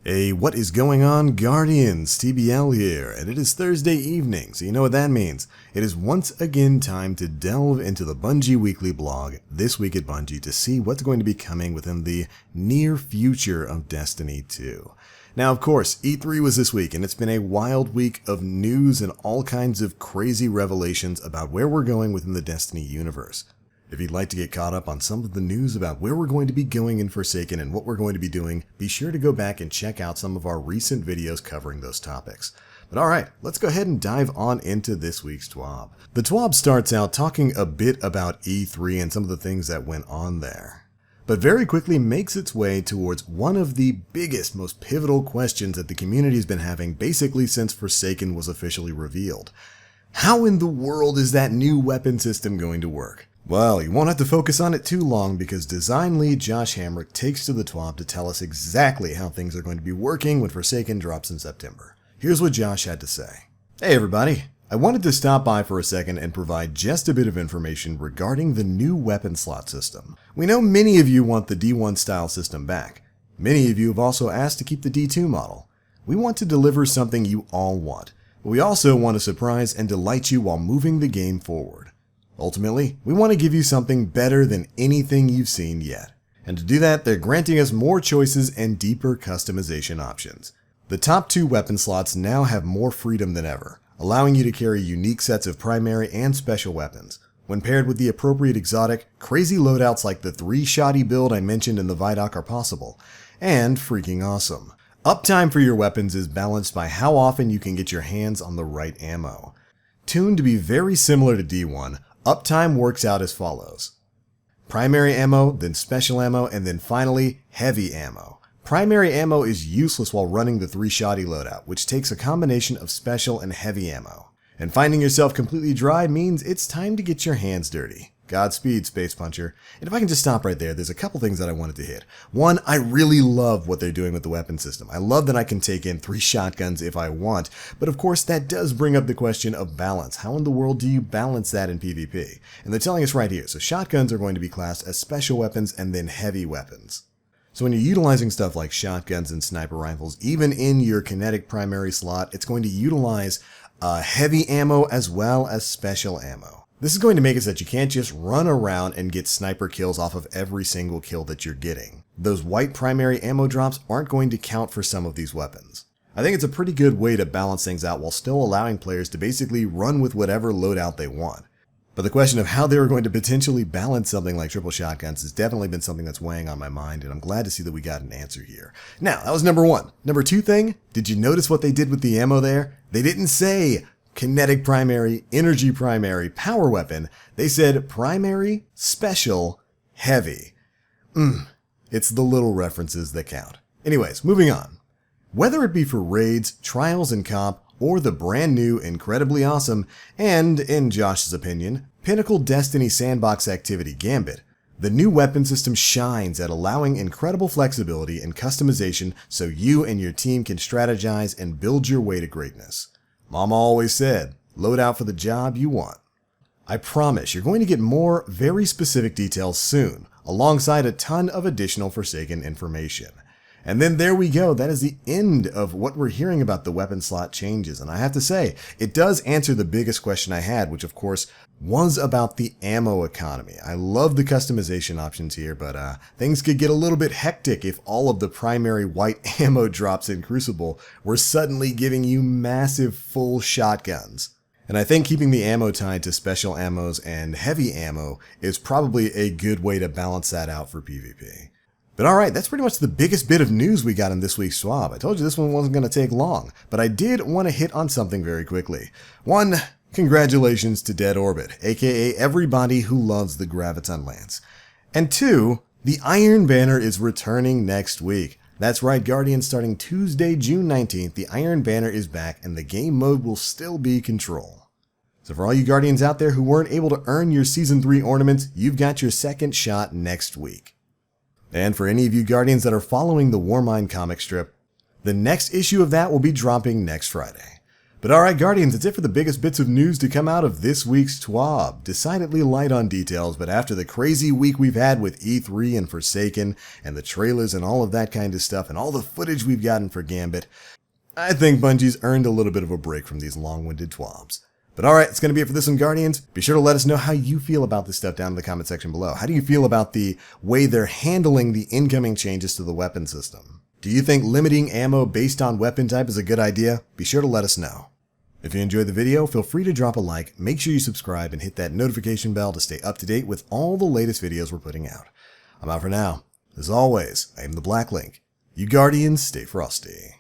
Hey, what is going on, Guardians? TBL here, and it is Thursday evening, so you know what that means. It is once again time to delve into the Bungie weekly blog, This Week at Bungie, to see what's going to be coming within the near future of Destiny 2. Now, of course, E3 was this week, and it's been a wild week of news and all kinds of crazy revelations about where we're going within the Destiny universe. If you'd like to get caught up on some of the news about where we're going to be going in Forsaken and what we're going to be doing, be sure to go back and check out some of our recent videos covering those topics. But alright, let's go ahead and dive on into this week's TWAB. The TWAB starts out talking a bit about E3 and some of the things that went on there, but very quickly makes its way towards one of the biggest, most pivotal questions that the community has been having basically since Forsaken was officially revealed. How in the world is that new weapon system going to work? Well, you won't have to focus on it too long because design lead Josh Hamrick takes to the TWAB to tell us exactly how things are going to be working when Forsaken drops in September. Here's what Josh had to say. Hey everybody, I wanted to stop by for a second and provide just a bit of information regarding the new weapon slot system. We know many of you want the D1 style system back. Many of you have also asked to keep the D2 model. We want to deliver something you all want, but we also want to surprise and delight you while moving the game forward. Ultimately, we want to give you something better than anything you've seen yet. And to do that, they're granting us more choices and deeper customization options. The top two weapon slots now have more freedom than ever, allowing you to carry unique sets of primary and special weapons. When paired with the appropriate exotic, crazy loadouts like the 3-shoddy build I mentioned in the Vidoc are possible. And freaking awesome. Uptime for your weapons is balanced by how often you can get your hands on the right ammo. Tuned to be very similar to D1, uptime works out as follows. Primary ammo, then special ammo, and then finally, heavy ammo. Primary ammo is useless while running the 3-shoddy loadout, which takes a combination of special and heavy ammo. And finding yourself completely dry means it's time to get your hands dirty. Godspeed, Space Puncher. And if I can just stop right there, there's a couple things that I wanted to hit. One, I really love what they're doing with the weapon system. I love that I can take in 3 shotguns if I want, but of course that does bring up the question of balance. How in the world do you balance that in PvP? And they're telling us right here, so shotguns are going to be classed as special weapons and then heavy weapons. So when you're utilizing stuff like shotguns and sniper rifles, even in your kinetic primary slot, it's going to utilize heavy ammo as well as special ammo. This is going to make it so that you can't just run around and get sniper kills off of every single kill that you're getting. Those white primary ammo drops aren't going to count for some of these weapons. I think it's a pretty good way to balance things out while still allowing players to basically run with whatever loadout they want. But the question of how they were going to potentially balance something like triple shotguns has definitely been something that's weighing on my mind, and I'm glad to see that we got an answer here. Now, that was number one. Number two thing, did you notice what they did with the ammo there? They didn't say kinetic primary, energy primary, power weapon. They said primary, special, heavy. It's the little references that count. Anyways, moving on. Whether it be for raids, trials and comp, or the brand new, incredibly awesome, and, in Josh's opinion, pinnacle Destiny sandbox activity Gambit, the new weapon system shines at allowing incredible flexibility and customization so you and your team can strategize and build your way to greatness. Mama always said, load out for the job you want. I promise you're going to get more very specific details soon, alongside a ton of additional Forsaken information. And then there we go, that is the end of what we're hearing about the weapon slot changes. And I have to say, it does answer the biggest question I had, which of course was about the ammo economy. I love the customization options here, but things could get a little bit hectic if all of the primary white ammo drops in Crucible were suddenly giving you massive full shotguns. And I think keeping the ammo tied to special ammos and heavy ammo is probably a good way to balance that out for PvP. But alright, that's pretty much the biggest bit of news we got in this week's SWAB. I told you this one wasn't going to take long, but I did want to hit on something very quickly. One, congratulations to Dead Orbit, aka everybody who loves the Graviton Lance. And two, the Iron Banner is returning next week. That's right, Guardians, starting Tuesday, June 19th, the Iron Banner is back and the game mode will still be Control. So for all you Guardians out there who weren't able to earn your Season 3 ornaments, you've got your second shot next week. And for any of you Guardians that are following the Warmind comic strip, the next issue of that will be dropping next Friday. But alright Guardians, that's it for the biggest bits of news to come out of this week's TWAB. Decidedly light on details, but after the crazy week we've had with E3 and Forsaken, and the trailers and all of that kind of stuff, and all the footage we've gotten for Gambit, I think Bungie's earned a little bit of a break from these long-winded TWABs. But alright, it's going to be it for this one, Guardians. Be sure to let us know how you feel about this stuff down in the comment section below. How do you feel about the way they're handling the incoming changes to the weapon system? Do you think limiting ammo based on weapon type is a good idea? Be sure to let us know. If you enjoyed the video, feel free to drop a like, make sure you subscribe, and hit that notification bell to stay up to date with all the latest videos we're putting out. I'm out for now. As always, I am the Black Link. You Guardians, stay frosty.